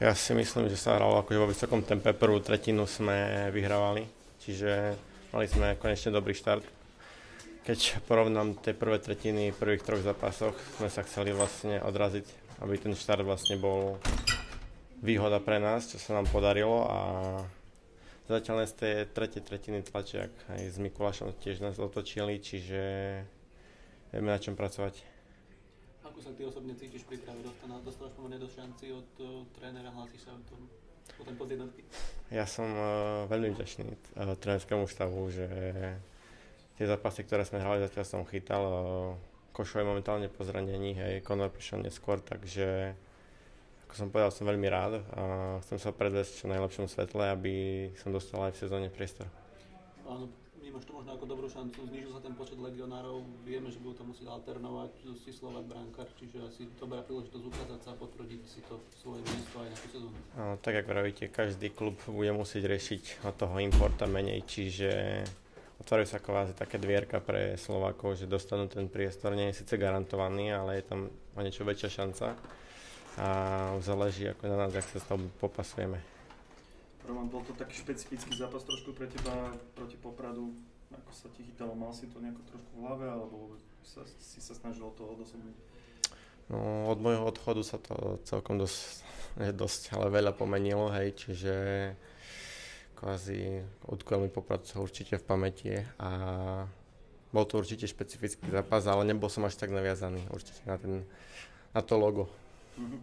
Ja si myslím, že sa hralo akože vo vysokom tempe. Prvú tretinu sme vyhrávali, čiže mali sme konečne dobrý štart. Keď porovnám tie prvé tretiny v prvých troch zápasoch, sme sa chceli vlastne odraziť, aby ten štart vlastne bol výhoda pre nás, čo sa nám podarilo a zatiaľ len z tej tretej tretiny tlačiak aj s Mikulášom tiež nás otočili, čiže vieme na čom pracovať. Ako sa ty osobne cítiš pri práve? Dostávaš pomerne dosť šanci od trénera, hlasíš sa o ten pod jednotky? Ja som veľmi vďačný trénerskému štavu, že tie zápasy, ktoré sme hrali, zatiaľ som chytal. Košo je momentálne po zranení, hej, Conor prišiel neskôr, takže ako som povedal, som veľmi rád a chcem sa predviesť v čo najlepšom svetle, aby som dostal aj v sezóne priestor. Áno, vnímaš to možno ako dobrú šancu, znížil sa ten počet legionárov, vieme, že budú to musieť alternovať, Slovák brankár, čiže asi dobrá príležitosť ukázať sa a potvrdiť si to svoje miesto aj na tú sezónu. Áno, tak ako vravíte, každý klub bude musieť riešiť od toho importa menej, čiže otvárajú sa kvázi také dvierka pre Slovákov, že dostanú ten priestor, nie je síce garantovaný, ale je tam o niečo väčšia šanca. A záleží ako na nás, jak sa s toho popasujeme. Roman, bol to taký špecifický zápas trošku pre teba proti Popradu, ako sa ti chytalo, mal si to nejako trošku v hlave, alebo si sa snažil to odosobniť? No, od môjho odchodu sa to celkom dosť, ale veľa pomenilo, hej, čiže kvázi utkvel mi Poprad určite v pamäti a bol to určite špecifický zápas, ale nebol som až tak naviazaný určite na to logo. Mm-hmm.